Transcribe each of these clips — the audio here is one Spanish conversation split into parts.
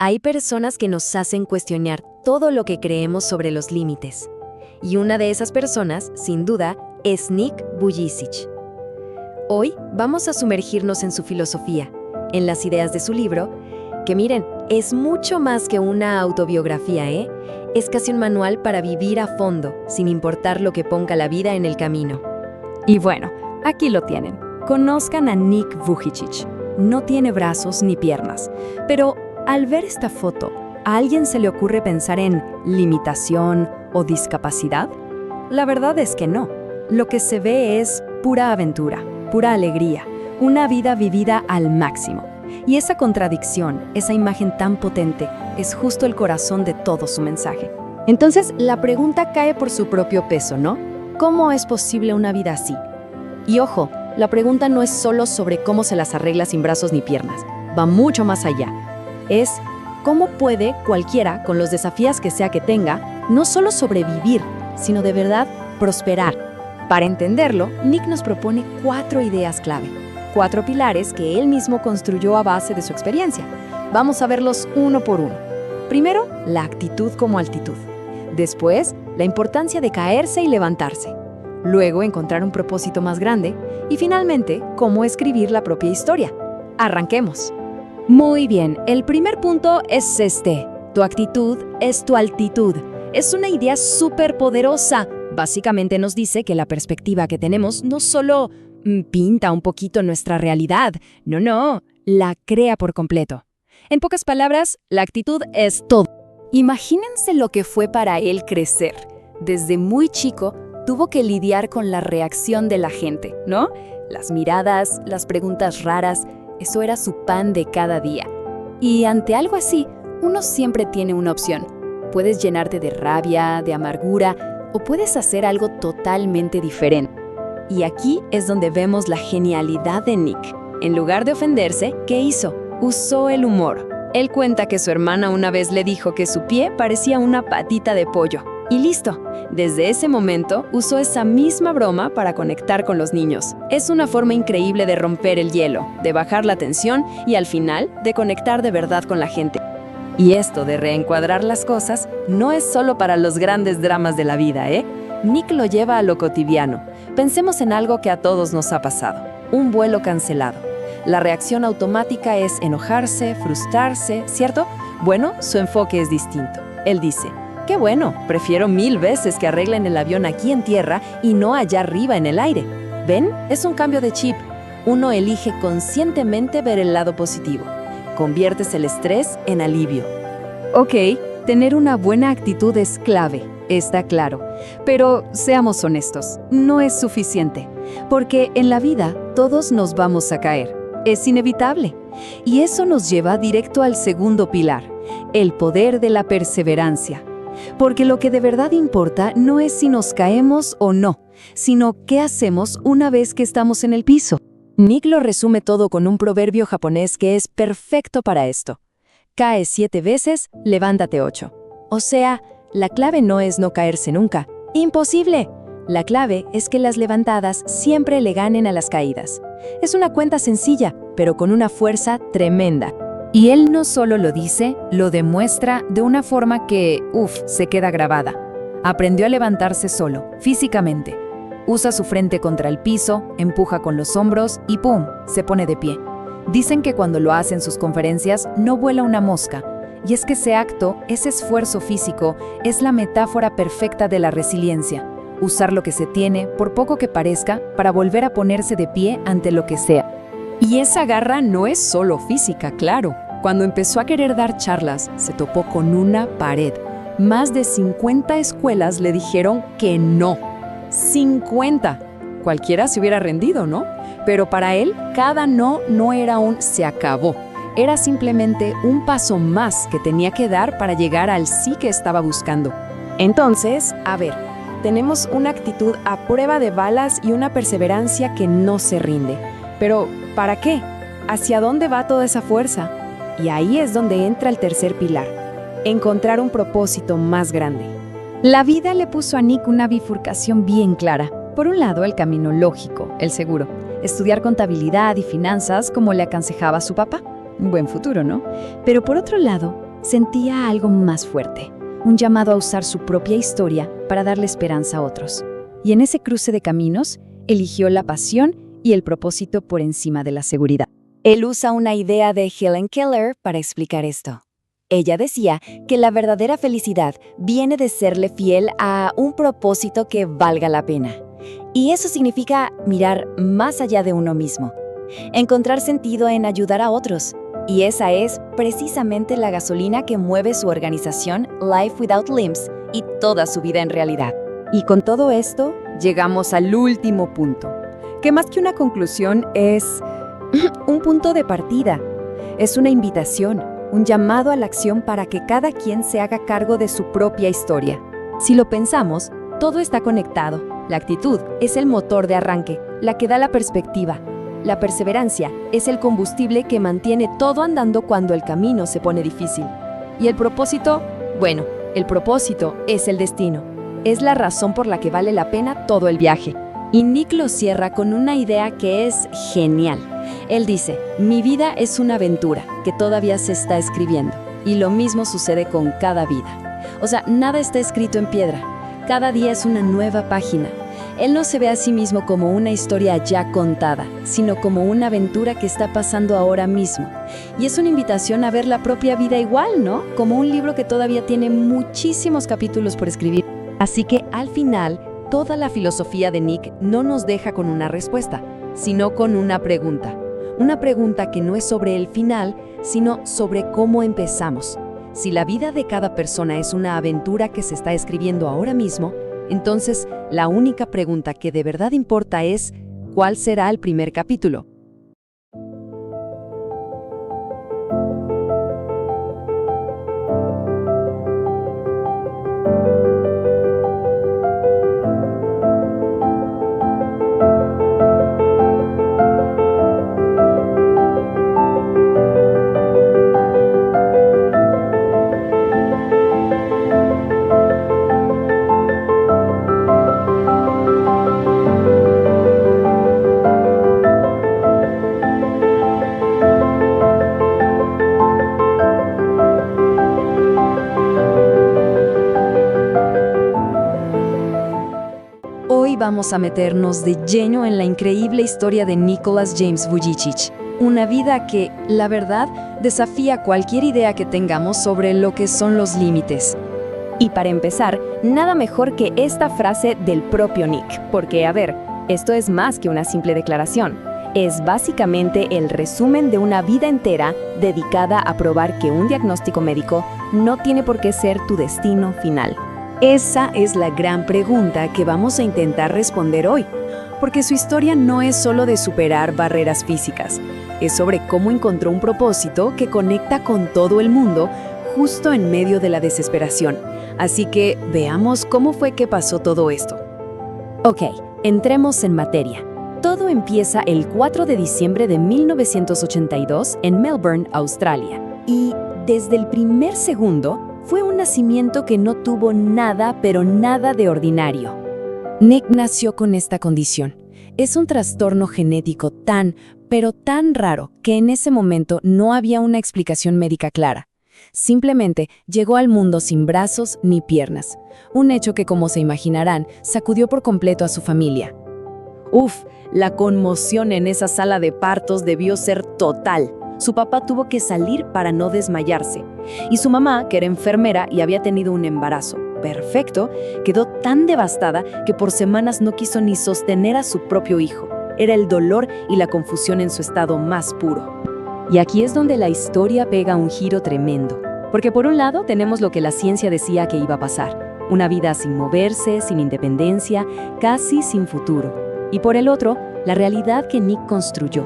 Hay personas que nos hacen cuestionar todo lo que creemos sobre los límites. Y una de esas personas, sin duda, es Nick Vujicic. Hoy vamos a sumergirnos en su filosofía, en las ideas de su libro, que miren, es mucho más que una autobiografía, ¿eh? Es casi un manual para vivir a fondo, sin importar lo que ponga la vida en el camino. Y bueno, aquí lo tienen. Conozcan a Nick Vujicic. No tiene brazos ni piernas, pero al ver esta foto, ¿a alguien se le ocurre pensar en limitación o discapacidad? La verdad es que no. Lo que se ve es pura aventura, pura alegría, una vida vivida al máximo. Y esa contradicción, esa imagen tan potente, es justo el corazón de todo su mensaje. Entonces, la pregunta cae por su propio peso, ¿no? ¿Cómo es posible una vida así? Y ojo, la pregunta no es solo sobre cómo se las arregla sin brazos ni piernas, va mucho más allá. Es cómo puede cualquiera, con los desafíos que sea que tenga, no solo sobrevivir, sino de verdad prosperar. Para entenderlo, Nick nos propone 4 ideas clave, 4 pilares que él mismo construyó a base de su experiencia. Vamos a verlos uno por uno. Primero, la actitud como altitud. Después, la importancia de caerse y levantarse. Luego, encontrar un propósito más grande. Y finalmente, cómo escribir la propia historia. Arranquemos. Muy bien, el primer punto es este. Tu actitud es tu altitud. Es una idea súper poderosa. Básicamente nos dice que la perspectiva que tenemos no solo pinta un poquito nuestra realidad, no, la crea por completo. En pocas palabras, la actitud es todo. Imagínense lo que fue para él crecer. Desde muy chico, tuvo que lidiar con la reacción de la gente, ¿no? Las miradas, las preguntas raras, eso era su pan de cada día. Y ante algo así, uno siempre tiene una opción. Puedes llenarte de rabia, de amargura, o puedes hacer algo totalmente diferente. Y aquí es donde vemos la genialidad de Nick. En lugar de ofenderse, ¿qué hizo? Usó el humor. Él cuenta que su hermana una vez le dijo que su pie parecía una patita de pollo. Y listo. Desde ese momento, usó esa misma broma para conectar con los niños. Es una forma increíble de romper el hielo, de bajar la tensión y al final, de conectar de verdad con la gente. Y esto de reencuadrar las cosas no es solo para los grandes dramas de la vida, ¿eh? Nick lo lleva a lo cotidiano. Pensemos en algo que a todos nos ha pasado. Un vuelo cancelado. La reacción automática es enojarse, frustrarse, ¿cierto? Bueno, su enfoque es distinto. Él dice, qué bueno, prefiero 1000 veces que arreglen el avión aquí en tierra y no allá arriba en el aire. ¿Ven? Es un cambio de chip. Uno elige conscientemente ver el lado positivo. Conviertes el estrés en alivio. Ok, tener una buena actitud es clave, está claro. Pero seamos honestos, no es suficiente. Porque en la vida todos nos vamos a caer. Es inevitable. Y eso nos lleva directo al segundo pilar, el poder de la perseverancia. Porque lo que de verdad importa no es si nos caemos o no, sino qué hacemos una vez que estamos en el piso. Nick lo resume todo con un proverbio japonés que es perfecto para esto. Cae 7 veces, levántate 8. O sea, la clave no es no caerse nunca. ¡Imposible! La clave es que las levantadas siempre le ganen a las caídas. Es una cuenta sencilla, pero con una fuerza tremenda. Y él no solo lo dice, lo demuestra de una forma que, se queda grabada. Aprendió a levantarse solo, físicamente. Usa su frente contra el piso, empuja con los hombros y ¡pum!, se pone de pie. Dicen que cuando lo hace en sus conferencias no vuela una mosca. Y es que ese acto, ese esfuerzo físico, es la metáfora perfecta de la resiliencia. Usar lo que se tiene, por poco que parezca, para volver a ponerse de pie ante lo que sea. Y esa garra no es solo física, claro. Cuando empezó a querer dar charlas, se topó con una pared. Más de 50 escuelas le dijeron que no. 50. Cualquiera se hubiera rendido, ¿no? Pero para él, cada no era un se acabó. Era simplemente un paso más que tenía que dar para llegar al sí que estaba buscando. Entonces, a ver, tenemos una actitud a prueba de balas y una perseverancia que no se rinde. Pero, ¿para qué? ¿Hacia dónde va toda esa fuerza? Y ahí es donde entra el tercer pilar, encontrar un propósito más grande. La vida le puso a Nick una bifurcación bien clara. Por un lado, el camino lógico, el seguro, estudiar contabilidad y finanzas como le aconsejaba su papá. Un buen futuro, ¿no? Pero por otro lado, Sentía algo más fuerte, un llamado a usar su propia historia para darle esperanza a otros. Y en ese cruce de caminos, eligió la pasión y el propósito por encima de la seguridad. Él usa una idea de Helen Keller para explicar esto. Ella decía que la verdadera felicidad viene de serle fiel a un propósito que valga la pena. Y eso significa mirar más allá de uno mismo, encontrar sentido en ayudar a otros. Y esa es precisamente la gasolina que mueve su organización Life Without Limbs y toda su vida en realidad. Y con todo esto, llegamos al último punto, que más que una conclusión es un punto de partida. Es una invitación, un llamado a la acción para que cada quien se haga cargo de su propia historia. Si lo pensamos, todo está conectado. La actitud es el motor de arranque, la que da la perspectiva. La perseverancia es el combustible que mantiene todo andando cuando el camino se pone difícil. ¿Y el propósito? Bueno, el propósito es el destino. Es la razón por la que vale la pena todo el viaje. Y Nick lo cierra con una idea que es genial. Él dice, mi vida es una aventura que todavía se está escribiendo. Y lo mismo sucede con cada vida. O sea, nada está escrito en piedra. Cada día es una nueva página. Él no se ve a sí mismo como una historia ya contada, sino como una aventura que está pasando ahora mismo. Y es una invitación a ver la propia vida igual, ¿no? Como un libro que todavía tiene muchísimos capítulos por escribir. Así que al final, toda la filosofía de Nick no nos deja con una respuesta, sino con una pregunta. Una pregunta que no es sobre el final, sino sobre cómo empezamos. Si la vida de cada persona es una aventura que se está escribiendo ahora mismo, entonces la única pregunta que de verdad importa es ¿cuál será el primer capítulo? Hoy vamos a meternos de lleno en la increíble historia de Nicholas James Vujicic, una vida que, la verdad, desafía cualquier idea que tengamos sobre lo que son los límites. Y para empezar, nada mejor que esta frase del propio Nick, porque, a ver, esto es más que una simple declaración. Es básicamente el resumen de una vida entera dedicada a probar que un diagnóstico médico no tiene por qué ser tu destino final. Esa es la gran pregunta que vamos a intentar responder hoy, porque su historia no es solo de superar barreras físicas, es sobre cómo encontró un propósito que conecta con todo el mundo justo en medio de la desesperación. Así que veamos cómo fue que pasó todo esto. Ok, entremos en materia. Todo empieza el 4 de diciembre de 1982 en Melbourne, Australia. Y desde el primer segundo, fue un nacimiento que no tuvo nada, pero nada de ordinario. Nick nació con esta condición. Es un trastorno genético tan, pero tan raro que en ese momento no había una explicación médica clara. Simplemente llegó al mundo sin brazos ni piernas. Un hecho que, como se imaginarán, sacudió por completo a su familia. Uf, la conmoción en esa sala de partos debió ser total. Su papá tuvo que salir para no desmayarse. Y su mamá, que era enfermera y había tenido un embarazo perfecto, quedó tan devastada que por semanas no quiso ni sostener a su propio hijo. Era el dolor y la confusión en su estado más puro. Y aquí es donde la historia pega un giro tremendo. Porque por un lado tenemos lo que la ciencia decía que iba a pasar. Una vida sin moverse, sin independencia, casi sin futuro. Y por el otro, la realidad que Nick construyó.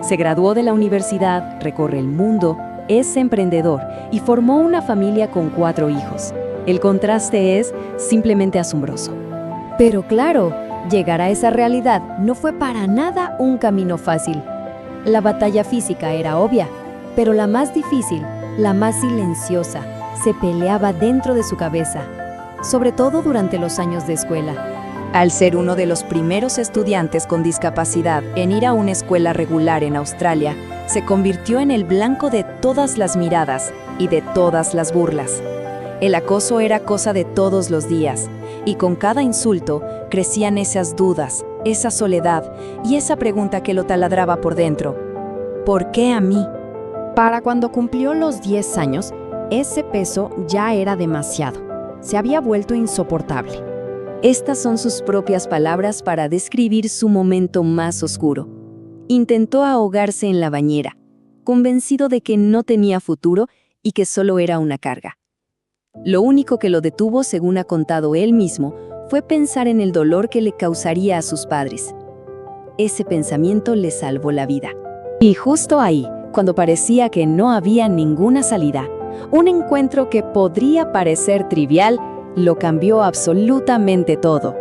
Se graduó de la universidad, recorre el mundo, es emprendedor y formó una familia con 4 hijos. El contraste es simplemente asombroso. Pero claro, llegar a esa realidad no fue para nada un camino fácil. La batalla física era obvia, pero la más difícil, la más silenciosa, se peleaba dentro de su cabeza, sobre todo durante los años de escuela. Al ser uno de los primeros estudiantes con discapacidad en ir a una escuela regular en Australia, se convirtió en el blanco de todas las miradas y de todas las burlas. El acoso era cosa de todos los días, y con cada insulto crecían esas dudas, esa soledad y esa pregunta que lo taladraba por dentro. ¿Por qué a mí? Para cuando cumplió los 10 años, ese peso ya era demasiado. Se había vuelto insoportable. Estas son sus propias palabras para describir su momento más oscuro. Intentó ahogarse en la bañera, convencido de que no tenía futuro y que solo era una carga. Lo único que lo detuvo, según ha contado él mismo, fue pensar en el dolor que le causaría a sus padres. Ese pensamiento le salvó la vida. Y justo ahí, cuando parecía que no había ninguna salida, un encuentro que podría parecer trivial, lo cambió absolutamente todo.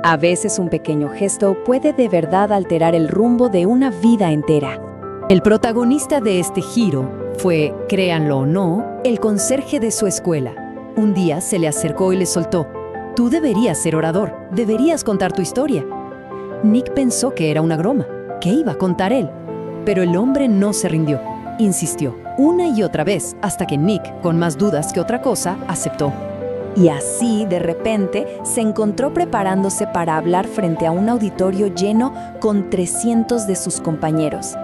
A veces un pequeño gesto puede de verdad alterar el rumbo de una vida entera. El protagonista de este giro fue, créanlo o no, el conserje de su escuela. Un día se le acercó y le soltó: «Tú deberías ser orador, deberías contar tu historia». Nick pensó que era una broma, que iba a contar él. Pero el hombre no se rindió. Insistió una y otra vez hasta que Nick, con más dudas que otra cosa, aceptó. Y así, de repente, se encontró preparándose para hablar frente a un auditorio lleno con 300 de sus compañeros.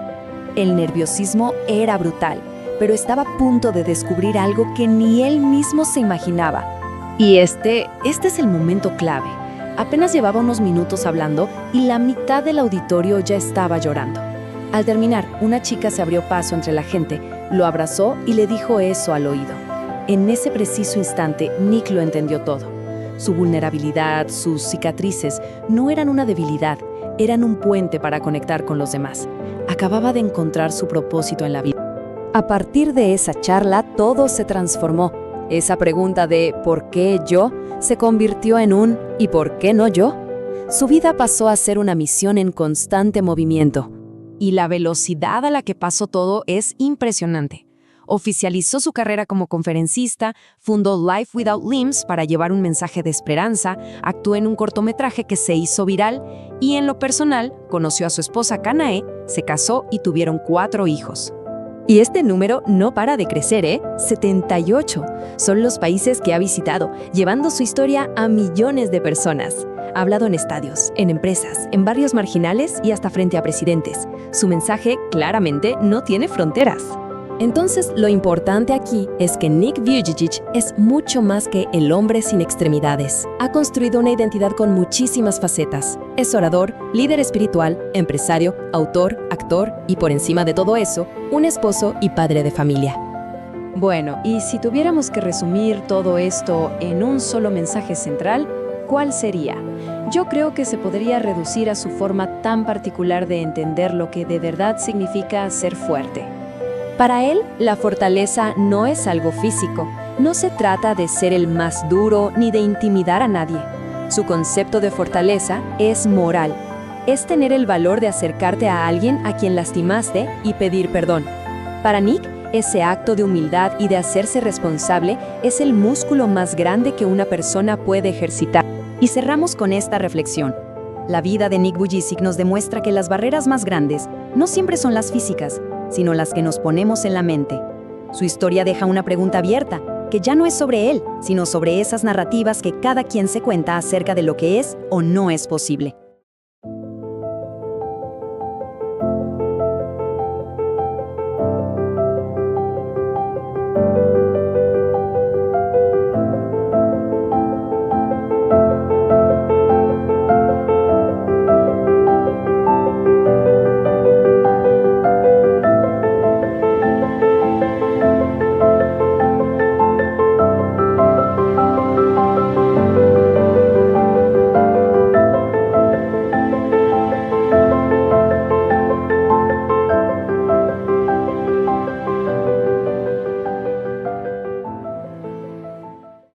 El nerviosismo era brutal, pero estaba a punto de descubrir algo que ni él mismo se imaginaba. Y este es el momento clave. Apenas llevaba unos minutos hablando y la mitad del auditorio ya estaba llorando. Al terminar, una chica se abrió paso entre la gente, lo abrazó y le dijo eso al oído. En ese preciso instante, Nick lo entendió todo. Su vulnerabilidad, sus cicatrices, no eran una debilidad, eran un puente para conectar con los demás. Acababa de encontrar su propósito en la vida. A partir de esa charla, todo se transformó. Esa pregunta de ¿por qué yo? Se convirtió en un ¿y por qué no yo? Su vida pasó a ser una misión en constante movimiento. Y la velocidad a la que pasó todo es impresionante. Oficializó su carrera como conferencista, fundó Life Without Limbs para llevar un mensaje de esperanza, actuó en un cortometraje que se hizo viral y en lo personal conoció a su esposa Kanae, se casó y tuvieron 4 hijos. Y este número no para de crecer, 78. Son los países que ha visitado, llevando su historia a millones de personas. Ha hablado en estadios, en empresas, en barrios marginales y hasta frente a presidentes. Su mensaje claramente no tiene fronteras. Entonces, lo importante aquí es que Nick Vujicic es mucho más que el hombre sin extremidades. Ha construido una identidad con muchísimas facetas. Es orador, líder espiritual, empresario, autor, actor y, por encima de todo eso, un esposo y padre de familia. Bueno, y si tuviéramos que resumir todo esto en un solo mensaje central, ¿cuál sería? Yo creo que se podría reducir a su forma tan particular de entender lo que de verdad significa ser fuerte. Para él, la fortaleza no es algo físico. No se trata de ser el más duro ni de intimidar a nadie. Su concepto de fortaleza es moral. Es tener el valor de acercarte a alguien a quien lastimaste y pedir perdón. Para Nick, ese acto de humildad y de hacerse responsable es el músculo más grande que una persona puede ejercitar. Y cerramos con esta reflexión. La vida de Nick Vujicic nos demuestra que las barreras más grandes no siempre son las físicas, sino las que nos ponemos en la mente. Su historia deja una pregunta abierta, que ya no es sobre él, sino sobre esas narrativas que cada quien se cuenta acerca de lo que es o no es posible.